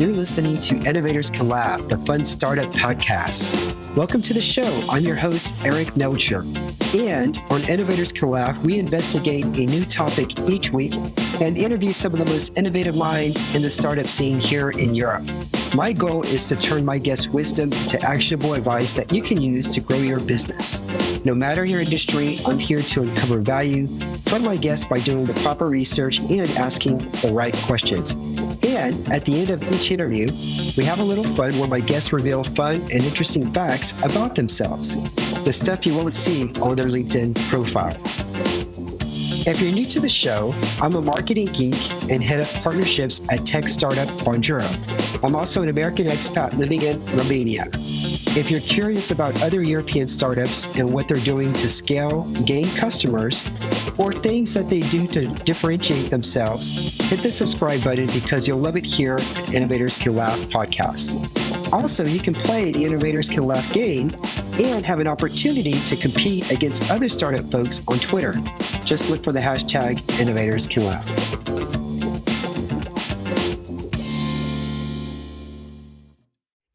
You're listening to Innovators Can Laugh, the fun startup podcast. Welcome to the show. I'm your host, Eric Melcher. And on Innovators Can Laugh, we investigate a new topic each week and interview some of the most innovative minds in the startup scene here in Europe. My goal is to turn my guests' wisdom into actionable advice that you can use to grow your business. No matter your industry, I'm here to uncover value, fund my guests by doing the proper research and asking the right questions. And at the end of each interview, we have a little fun where my guests reveal fun and interesting facts about themselves, the stuff you won't see on their LinkedIn profile. If you're new to the show, I'm a marketing geek and head of partnerships at tech startup Bonjoro. I'm also an American expat living in Romania. If you're curious about other European startups and what they're doing to scale, gain customers, or things that they do to differentiate themselves, hit the subscribe button because you'll love it here at Innovators Can Laugh podcast. Also, you can play the Innovators Can Laugh game and have an opportunity to compete against other startup folks on Twitter. Just look for the hashtag Innovators Can Laugh.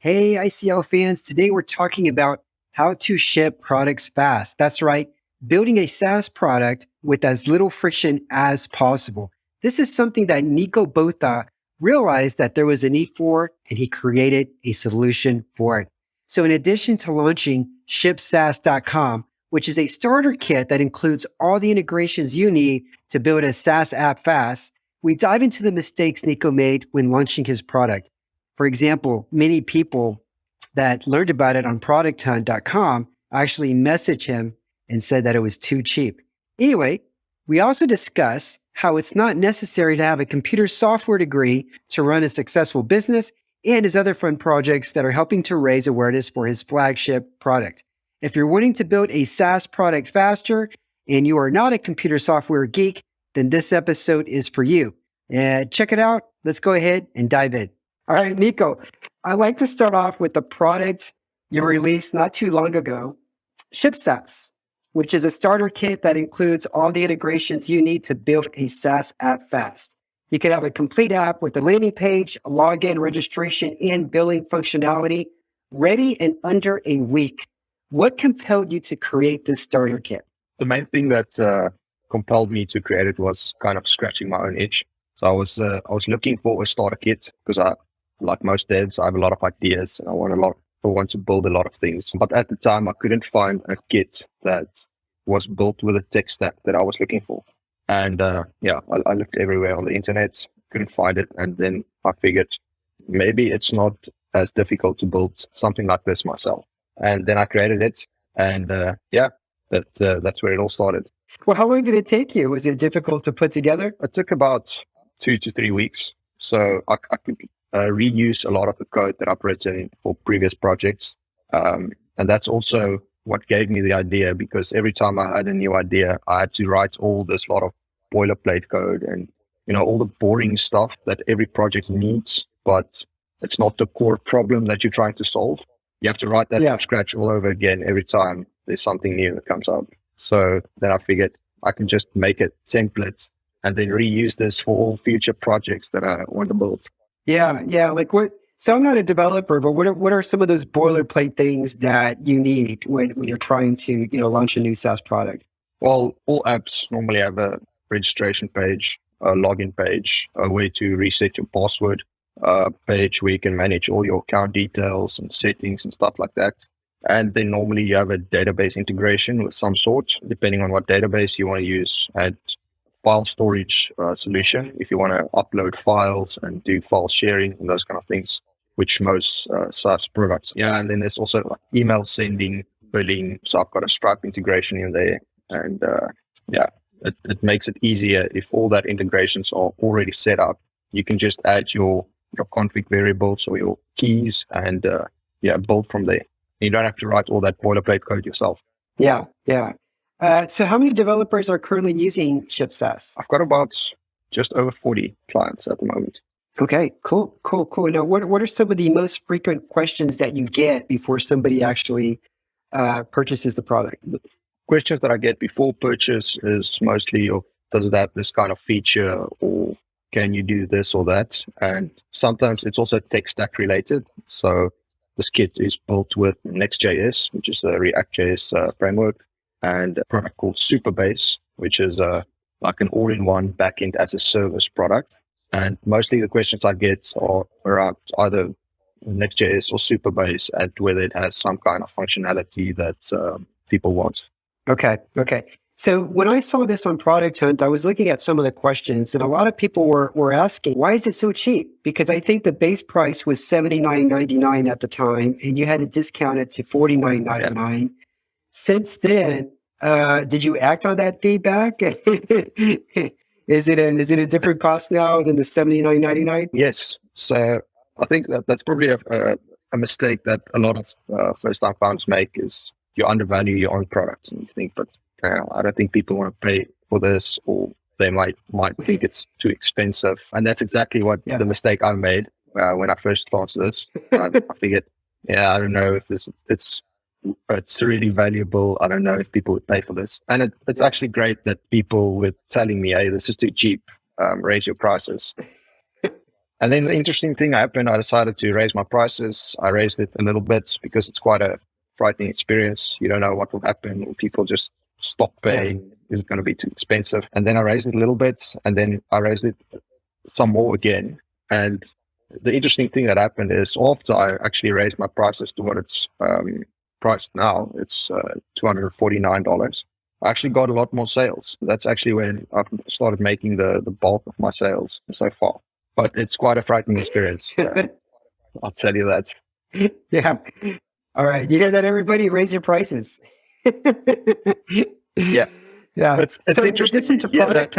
Hey, ICL fans. Today we're talking about how to ship products fast. That's right, building a SaaS product with as little friction as possible. This is something that Nico Botha realized that there was a need for, and he created a solution for it. So in addition to launching Shipstats.com, which is a starter kit that includes all the integrations you need to build a SaaS app fast, we dive into the mistakes Nico made when launching his product. For example, many people that learned about it on producthunt.com actually messaged him and said that it was too cheap. Anyway, we also discuss how it's not necessary to have a computer software degree to run a successful business and his other fun projects that are helping to raise awareness for his flagship product. If you're wanting to build a SaaS product faster and you are not a computer software geek, then this episode is for you. Check it out. Let's go ahead and dive in. All right, Nico, I'd like to start off with the product you released not too long ago, Shipstats, which is a starter kit that includes all the integrations you need to build a SaaS app fast. You can have a complete app with a landing page, a login, registration, and billing functionality ready in under a week. What compelled you to create this starter kit? The main thing that compelled me to create it was kind of scratching my own itch. So I was looking for a starter kit because like most devs, I have a lot of ideas and I want to build a lot of things. But at the time, I couldn't find a kit that was built with a tech stack that I was looking for. And I looked everywhere on the internet, couldn't find it. And then I figured maybe it's not as difficult to build something like this myself. And then I created it. And that's where it all started. Well, how long did it take you? Was it difficult to put together? It took about 2 to 3 weeks. So I could reuse a lot of the code that I've written for previous projects. And that's also what gave me the idea, because every time I had a new idea, I had to write all this lot of boilerplate code and, all the boring stuff that every project needs, but it's not the core problem that you're trying to solve. You have to write that from scratch all over again every time there's something new that comes up. So then I figured I can just make a template and then reuse this for all future projects that I want to build. Yeah. So I'm not a developer, but what are some of those boilerplate things that you need when you're trying to, launch a new SaaS product? Well, all apps normally have a registration page, a login page, a way to reset your password, a page where you can manage all your account details and settings and stuff like that. And then normally you have a database integration with some sort, depending on what database you want to use, and file storage solution if you want to upload files and do file sharing and those kind of things, which most SaaS products. Yeah, and then there's also like email sending, billing. So I've got a Stripe integration in there, and it makes it easier if all that integrations are already set up. You can just add your config variables or your keys and build from there. You don't have to write all that boilerplate code yourself. Yeah. So how many developers are currently using Shipstats? I've got about just over 40 clients at the moment. Okay, cool. Now, what are some of the most frequent questions that you get before somebody actually purchases the product? Questions that I get before purchase is mostly, does it have this kind of feature, or can you do this or that? And sometimes it's also tech stack related. So this kit is built with Next.js, which is the React.js framework, and a product called Superbase, which is like an all-in-one backend as a service product. And mostly the questions I get are around either Next.js or Superbase, and whether it has some kind of functionality that people want. Okay. So when I saw this on Product Hunt, I was looking at some of the questions, and a lot of people were asking, why is it so cheap? Because I think the base price was $79.99 at the time, and you had to discount it to $49.99. Yeah. Since then, did you act on that feedback? Is it a different cost now than the $79.99? Yes. So I think that's probably a mistake that a lot of first-time founders make, is you undervalue your own product, and you think, but I don't think people want to pay for this, or they might think it's too expensive. And that's exactly what the mistake I made when I first launched this. I figured, I don't know if it's really valuable. I don't know if people would pay for this. And it's actually great that people were telling me, hey, this is too cheap, raise your prices. And then the interesting thing happened, I decided to raise my prices. I raised it a little bit because it's quite a frightening experience. You don't know what will happen. Will people just stop paying? Is it going to be too expensive? And then I raised it a little bit, and then I raised it some more again. And the interesting thing that happened is, after I actually raised my prices to what it's priced now, it's $249. I actually got a lot more sales. That's actually when I started making the bulk of my sales so far. But it's quite a frightening experience. I'll tell you that. Yeah. All right. You hear that, everybody? Raise your prices. Yeah. It's so interesting. To product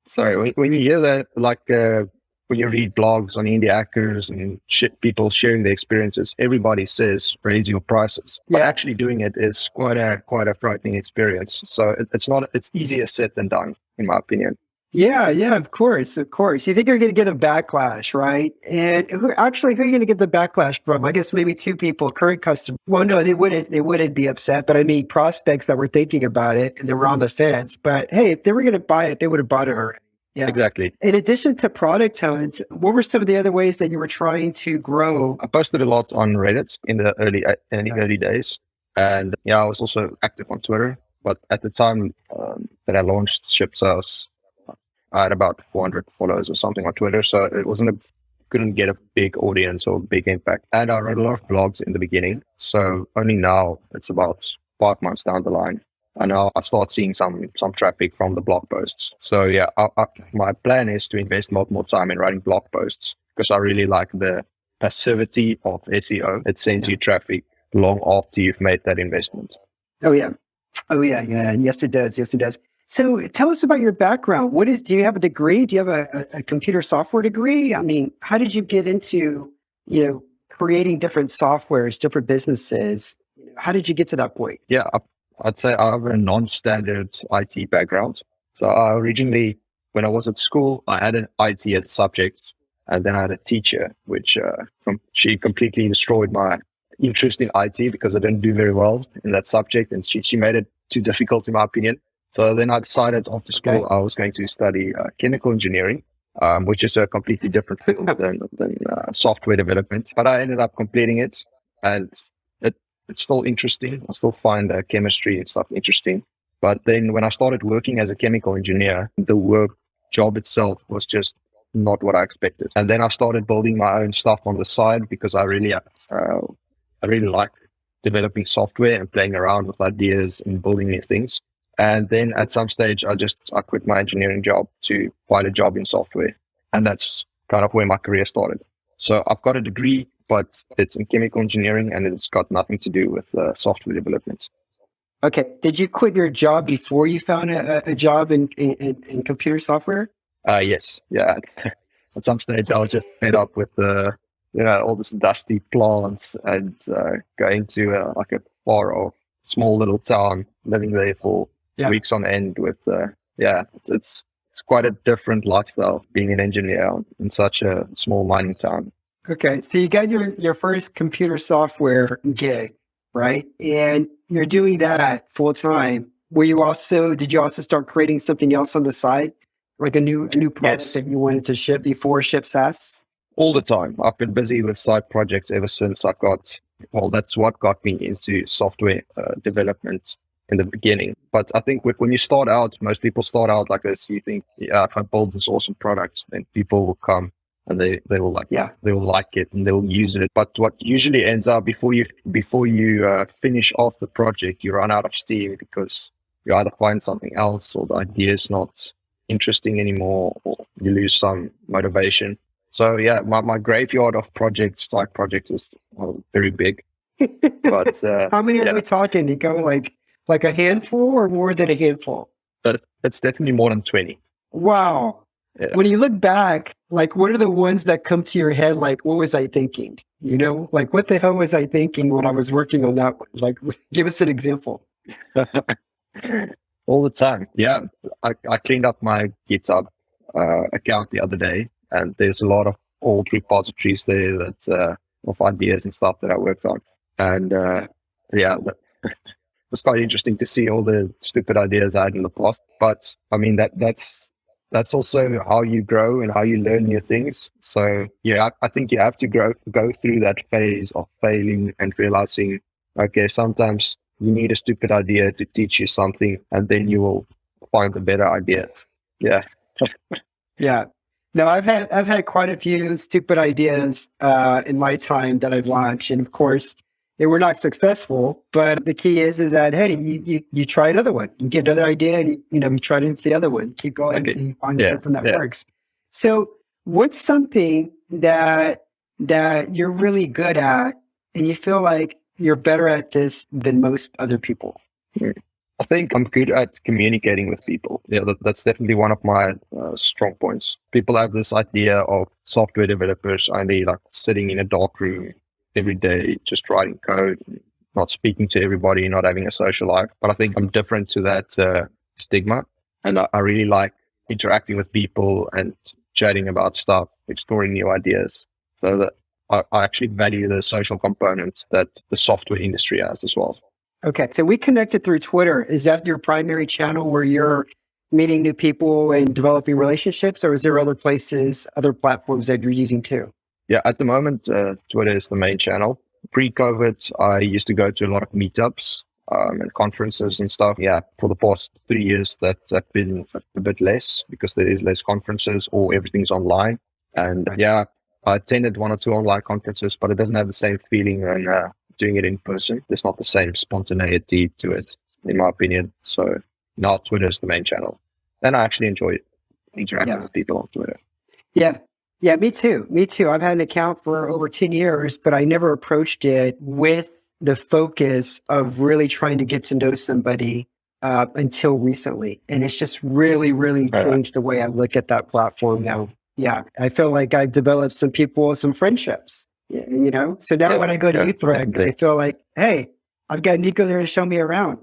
Sorry, when you hear that, like when you read blogs on indie hackers and people sharing their experiences, everybody says raise your prices. But actually doing it is quite a frightening experience. So it's easier said than done, in my opinion. Yeah, of course. You think you're going to get a backlash, right? And who are you going to get the backlash from? I guess maybe two people, current customers. Well, no, they wouldn't be upset, but I mean prospects that were thinking about it and they were on the fence. But hey, if they were going to buy it, they would have bought it already. Yeah, exactly. In addition to Product Hunt, what were some of the other ways that you were trying to grow? I posted a lot on Reddit in the early days, and I was also active on Twitter. But at the time that I launched Shipstats, I had about 400 followers or something on Twitter, so it couldn't get a big audience or big impact. And I wrote a lot of blogs in the beginning, so only now, it's about 5 months down the line, and now I start seeing some traffic from the blog posts. So my plan is to invest a lot more time in writing blog posts, because I really like the passivity of SEO. It sends you traffic long after you've made that investment. Oh yeah. And yes, it does. So tell us about your background. Do you have a degree? Do you have a computer software degree? I mean, how did you get into, creating different softwares, different businesses? How did you get to that point? Yeah, I'd say I have a non-standard IT background. So I originally, when I was at school, I had an IT as a subject, and then I had a teacher, which she completely destroyed my interest in IT because I didn't do very well in that subject, and she made it too difficult, in my opinion. So then I decided after school I was going to study chemical engineering, which is a completely different field than software development. But I ended up completing it, and it's still interesting. I still find chemistry and stuff interesting. But then when I started working as a chemical engineer, the work job itself was just not what I expected. And then I started building my own stuff on the side, because I really like developing software and playing around with ideas and building new things. And then at some stage, I quit my engineering job to find a job in software. And that's kind of where my career started. So I've got a degree, but it's in chemical engineering, and it's got nothing to do with software development. Okay. Did you quit your job before you found a job in computer software? Yes. Yeah. At some stage, I was just fed up with all this dusty plants, and going to like a far off small little town, living there for weeks on end with, it's quite a different lifestyle being an engineer in such a small mining town. Okay. So you got your first computer software gig, right? And you're doing that full time. Did you also start creating something else on the side? Like a new product Yes, that you wanted to ship before Shipstats? all the time. I've been busy with side projects ever since I got, well, that's what got me into software development in the beginning. But I think when you start out, most people start out like this. You think, yeah, if I build this awesome product, then people will come and they will Yeah. they will like it and they'll use it. But what usually ends up before you finish off the project, you run out of steam because you either find something else or the idea is not interesting anymore, or you lose some motivation. So yeah, my graveyard of projects, side projects, is very big. But How many are we yeah, talking, Nico? Like a handful or more than a handful? but it's definitely more than 20. Wow. Yeah. When you look back, like what are the ones that come to your head? Like, what was I thinking? You know, like what the hell was I thinking when I was working on that one? Like, give us an example. All the time. Yeah, I cleaned up my GitHub account the other day, and there's a lot of old repositories there that of ideas and stuff that I worked on. And yeah, it was quite interesting to see all the stupid ideas I had in the past. But I mean that's also how you grow and how you learn new things. So yeah, I think you have to go through that phase of failing and realizing, okay, sometimes you need a stupid idea to teach you something, and then you will find a better idea. Yeah. Yeah. No, I've had quite a few stupid ideas in my time that I've launched, and of course they were not successful. But the key is that hey, you try another one, you get another idea, and you try to into the other one, keep going Okay. until you find Yeah. something that Yeah. works. So, what's something that you're really good at, and you feel like you're better at this than most other people? I think I'm good at communicating with people. Yeah, that's definitely one of my strong points. People have this idea of software developers only like sitting in a dark room every day, just writing code, not speaking to everybody, not having a social life. But I think I'm different to that stigma. And I really like interacting with people and chatting about stuff, exploring new ideas. So that I actually value the social component that the software industry has as well. Okay, so we connected through Twitter. Is that your primary channel where you're meeting new people and developing relationships, or is there other places, other platforms that you're using too? Yeah, at the moment, Twitter is the main channel. Pre-COVID, I used to go to a lot of meetups and conferences and stuff. Yeah, for the past 3 years, that's been a bit less because there is less conferences or everything's online. And yeah, I attended one or two online conferences, but it doesn't have the same feeling when doing it in person. There's not the same spontaneity to it, in my opinion. So now Twitter is the main channel. And I actually enjoy interacting Yeah. with people on Twitter. Yeah. Yeah, me too. Me too. I've had an account for over 10 years, but I never approached it with the focus of really trying to get to know somebody until recently. And it's just really, really changed the way I look at that platform now. Yeah. I feel like I've developed some people, some friendships, So now when I go to Utrecht, I feel like, hey, I've got Nico there to show me around.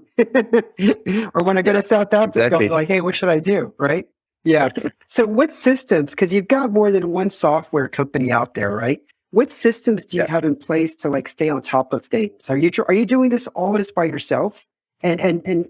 Or when I go to South Africa, I'm like, hey, what should I do? Right. Yeah. So what systems, because you've got more than one software company out there, right? What systems do you have in place to like stay on top of things? Are you doing this all this by yourself? And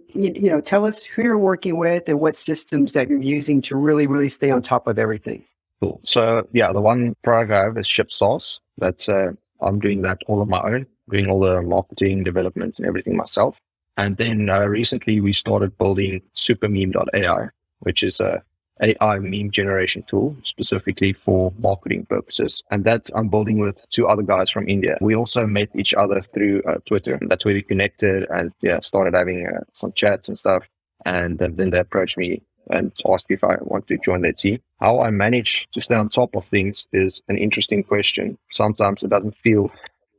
tell us who you're working with and what systems that you're using to really, really stay on top of everything. Cool. So yeah, the one product I have is Shipstats. That's I'm doing that all on my own, doing all the marketing, development, and everything myself. And then recently we started building supermeme.ai, which is a AI meme generation tool specifically for marketing purposes. And that I'm building with two other guys from India. We also met each other through Twitter. And that's where we connected and started having some chats and stuff. And then they approached me and asked if I want to join their team. How I manage to stay on top of things is an interesting question. Sometimes it doesn't feel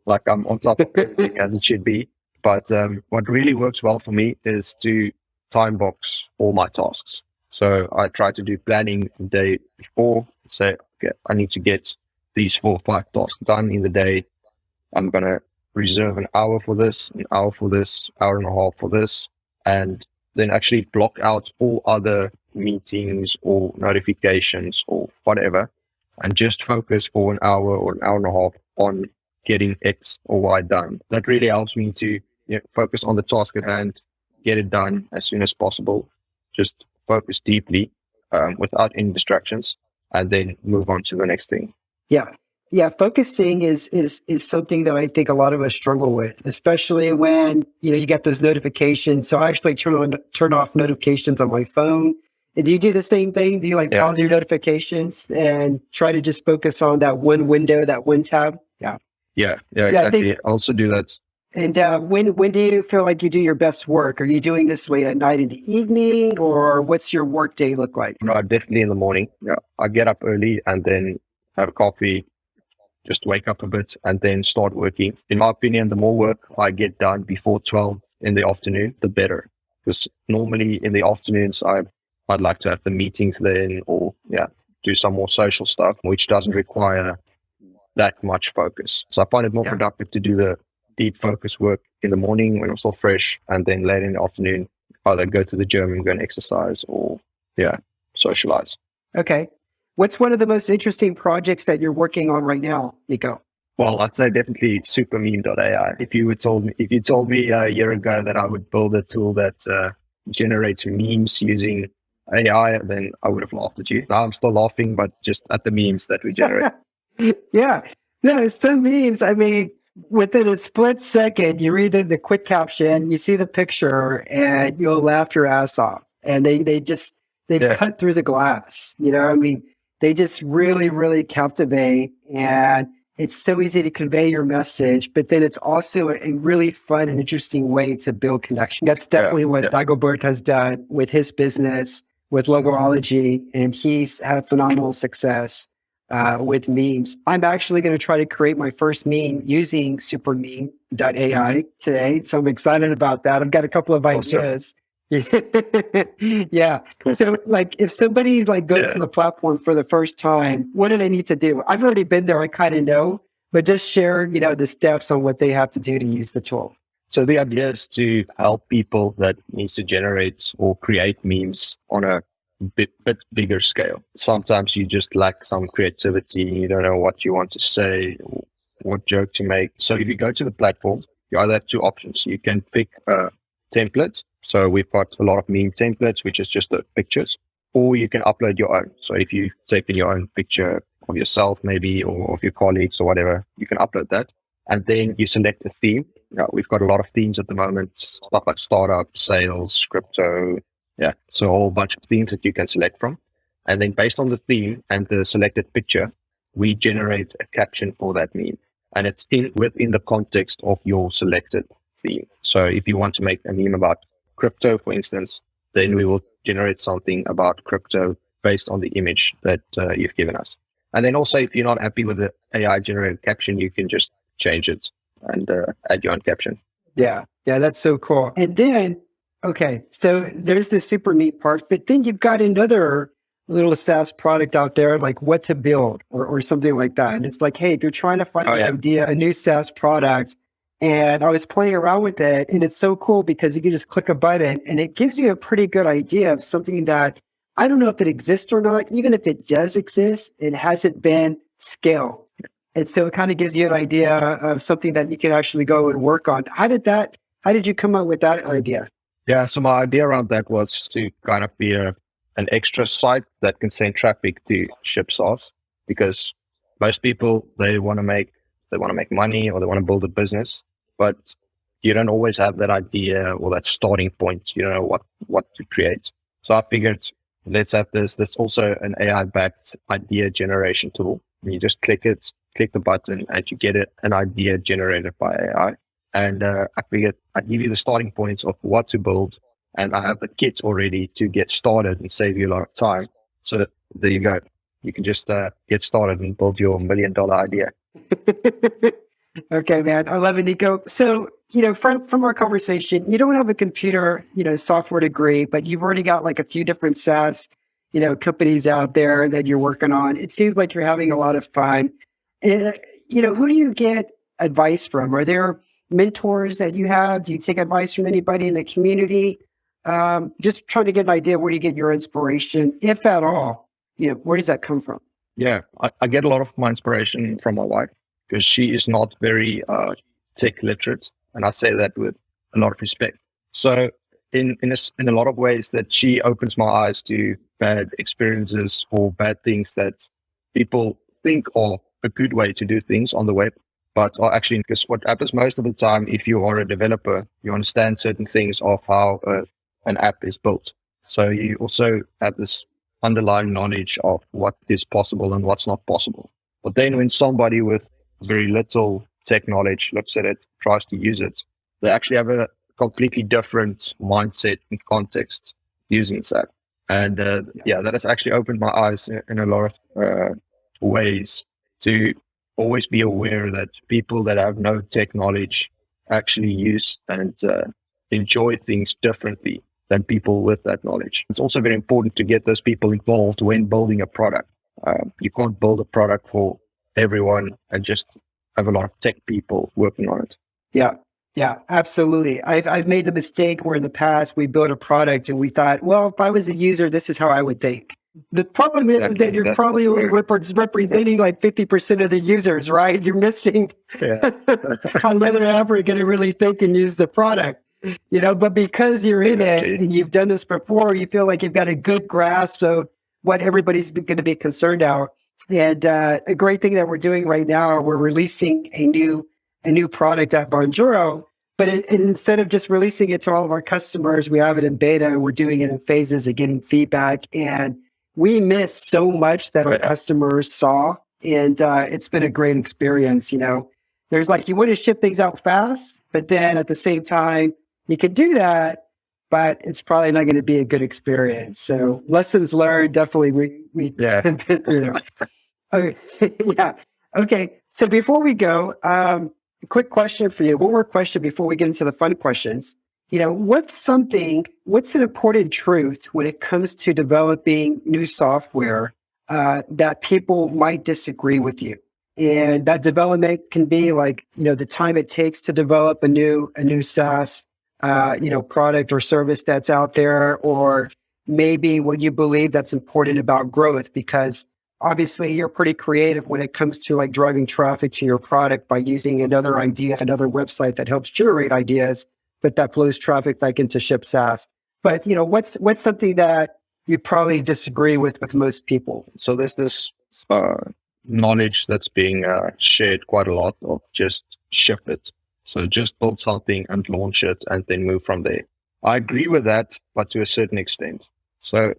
like I'm on top of everything as it should be. But what really works well for me is to time box all my tasks. So I try to do planning the day before, say, okay, I need to get these 4 or 5 tasks done in the day. I'm going to reserve an hour for this, an hour for this, hour and a half for this, and then actually block out all other meetings or notifications or whatever, and just focus for an hour or an hour and a half on getting X or Y done. That really helps me to focus on the task at hand, get it done as soon as possible, just focus deeply. without any distractions, and then move on to the next thing. Yeah. Yeah. Focusing is something that I think a lot of us struggle with, especially when, you get those notifications. So I actually turn off notifications on my phone. And do you do the same thing? Do you like Yeah. pause your notifications and try to just focus on that one window, that one tab? Yeah. Yeah, Yeah. I think, exactly. I also do that. and when do you feel like you do your best work? Are you doing this late at night in the evening, or what's your work day look like? No, definitely in the morning. Yeah, I get up early and then have coffee, just wake up a bit and then start working. In my opinion, the more work I get done before 12 in the afternoon, the better. Because normally in the afternoons, I'd like to have the meetings then, or do some more social stuff, which doesn't require that much focus. So I find it more Yeah. productive to do the deep focus work in the morning when I'm still fresh, and then later in the afternoon, either go to the gym and go and exercise, or socialize. Okay. What's one of the most interesting projects that you're working on right now, Nico? Well, I'd say definitely supermeme.ai. If you told me a year ago that I would build a tool that generates memes using AI, then I would have laughed at you. Now I'm still laughing, but just at the memes that we generate. Yeah. No, it's some memes. I mean, within a split second, you read the quick caption, you see the picture, and you'll laugh your ass off. And they Yeah. cut through the glass. I mean, they just really, really captivate. And it's so easy to convey your message, but then it's also a really fun and interesting way to build connection. That's definitely what Nico Botha has done with his business, with Logology, and he's had phenomenal success with memes. I'm actually going to try to create my first meme using supermeme.ai today. So I'm excited about that. I've got a couple of ideas. Yeah. So like if somebody like goes to the platform for the first time, what do they need to do? I've already been there. I kind of know, but just share, the steps on what they have to do to use the tool. So the idea is to help people that needs to generate or create memes on a bit bigger scale. Sometimes you just lack some creativity. You don't know what you want to say or what joke to make. So if you go to the platform, you either have two options. You can pick a template. So we've got a lot of meme templates, which is just the pictures, or you can upload your own. So if you take in your own picture of yourself, maybe, or of your colleagues or whatever, you can upload that. And then you select a theme. We've got a lot of themes at the moment, stuff like startup, sales, crypto. Yeah, so a whole bunch of themes that you can select from. And then based on the theme and the selected picture, we generate a caption for that meme. And it's within the context of your selected theme. So if you want to make a meme about crypto, for instance, then we will generate something about crypto based on the image that you've given us. And then also, if you're not happy with the AI generated caption, you can just change it and add your own caption. Yeah. Yeah. That's so cool. And then, okay, so there's the super neat part, but then you've got another little SaaS product out there, like what to build or something like that. And it's like, hey, if you're trying to find an idea, a new SaaS product, and I was playing around with it, and it's so cool because you can just click a button and it gives you a pretty good idea of something that I don't know if it exists or not. Even if it does exist, it hasn't been scaled. And so it kind of gives you an idea of something that you can actually go and work on. How did you come up with that idea? Yeah, so my idea around that was to kind of be an extra site that can send traffic to Shipstats, because most people, they want to make money or they want to build a business, but you don't always have that idea or that starting point. You don't know what to create. So I figured, let's have this. There's also an AI-backed idea generation tool. And you just click the button, and you get an idea generated by AI. And I figured I'd give you the starting points of what to build, and I have the kits already to get started and save you a lot of time. So that there you go. You can just get started and build your $1 million idea. Okay, man. I love it, Nico. So, from our conversation, you don't have a computer, software degree, but you've already got like a few different SaaS, companies out there that you're working on. It seems like you're having a lot of fun. Who do you get advice from? Are there mentors that you have? Do you take advice from anybody in the community? Just trying to get an idea where you get your inspiration, if at all. Where does that come from? Yeah, I get a lot of my inspiration from my wife, because she is not very tech literate, and I say that with a lot of respect. So in a lot of ways, that she opens my eyes to bad experiences or bad things that people think are a good way to do things on the web, but are actually, because what happens most of the time, if you are a developer, you understand certain things of how an app is built. So you also have this underlying knowledge of what is possible and what's not possible. But then when somebody with very little tech knowledge looks at it, tries to use it, they actually have a completely different mindset and context using this app. And that has actually opened my eyes in a lot of ways to always be aware that people that have no tech knowledge actually use and enjoy things differently than people with that knowledge. It's also very important to get those people involved when building a product. You can't build a product for everyone and just have a lot of tech people working on it. Yeah, absolutely. I've made the mistake where in the past we built a product and we thought, well, if I was a user, this is how I would think. The problem is that you're probably only representing like 50% of the users, right? You're missing how whether ever are going to really think and use the product, but because you're in it and you've done this before, you feel like you've got a good grasp of what everybody's going to be concerned about. And a great thing that we're doing right now, we're releasing a new product at Bonjoro, but instead of just releasing it to all of our customers, we have it in beta. We're doing it in phases and getting feedback. And we missed so much that our customers saw. And it's been a great experience. There's you want to ship things out fast, but then at the same time, you could do that, but it's probably not going to be a good experience. So lessons learned, definitely we have been through that. Okay. Yeah. Okay. So before we go, a quick question for you. One more question before we get into the fun questions. What's an important truth when it comes to developing new software that people might disagree with you? And that development can be the time it takes to develop a new SaaS, product or service that's out there, or maybe what you believe that's important about growth, because obviously you're pretty creative when it comes to driving traffic to your product by using another idea, another website that helps generate ideas, but that flows traffic back into Shipstats. But what's something that you probably disagree with most people? So there's this knowledge that's being shared quite a lot of just ship it. So just build something and launch it and then move from there. I agree with that, but to a certain extent. So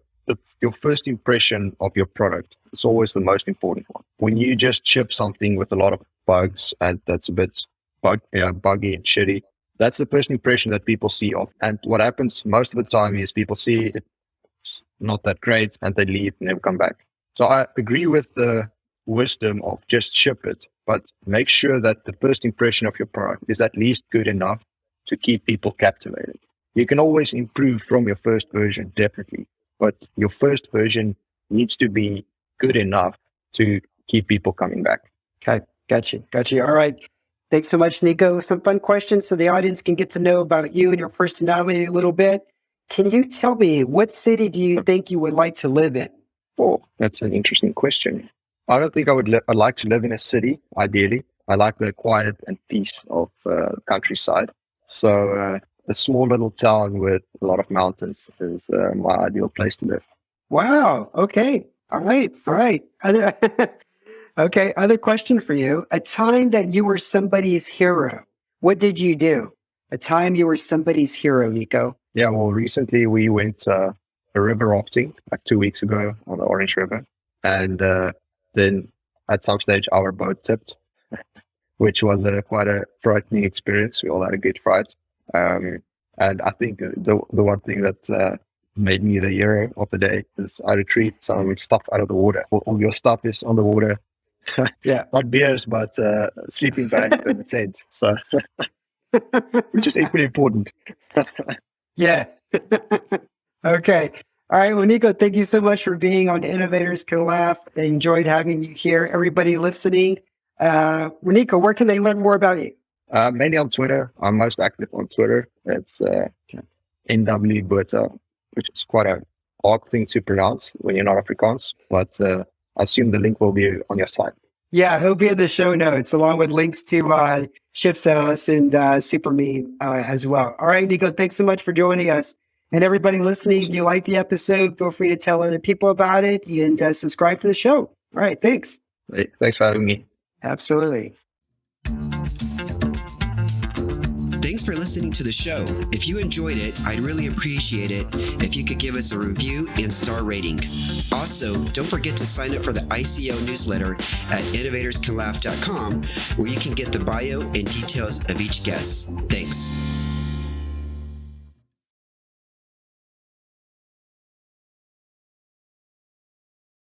your first impression of your product is always the most important one. When you just ship something with a lot of bugs and that's a bit buggy and shitty, that's the first impression that people see of. And what happens most of the time is people see it's not that great and they leave and never come back. So I agree with the wisdom of just ship it, but make sure that the first impression of your product is at least good enough to keep people captivated. You can always improve from your first version, definitely, but your first version needs to be good enough to keep people coming back. Okay, got you. All right. Thanks so much, Nico. Some fun questions so the audience can get to know about you and your personality a little bit. Can you tell me, what city do you think you would like to live in? Oh, that's an interesting question. I don't think I'd like to live in a city, ideally. I like the quiet and peace of countryside. So a small little town with a lot of mountains is my ideal place to live. Wow. Okay. All right. Okay. Other question for you. A time that you were somebody's hero. What did you do? A time you were somebody's hero, Nico. Yeah. Well, recently we went a river rafting 2 weeks ago on the Orange River. And then at some stage our boat tipped, which was quite a frightening experience. We all had a good fright. And I think the one thing that made me the hero of the day is I retrieved some stuff out of the water. All your stuff is on the water. Yeah. Not beers, but sleeping bags and a tent. So, which is equally important. Yeah. Okay. All right. Well, Nico, thank you so much for being on Innovators Can Laugh. I enjoyed having you here. Everybody listening. Nico, where can they learn more about you? Mainly on Twitter. I'm most active on Twitter. It's NW Botha, which is quite a hard thing to pronounce when you're not Afrikaans. But I assume the link will be on your site. Yeah, it'll be in the show notes, along with links to Shipstats and SuperMe as well. All right, Nico, thanks so much for joining us. And everybody listening, if you like the episode, feel free to tell other people about it and subscribe to the show. All right. Thanks. Hey, thanks for having me. Absolutely. Thanks for listening to the show. If you enjoyed it, I'd really appreciate it if you could give us a review and star rating. Also, don't forget to sign up for the ICO newsletter at innovatorscanlaugh.com, where you can get the bio and details of each guest.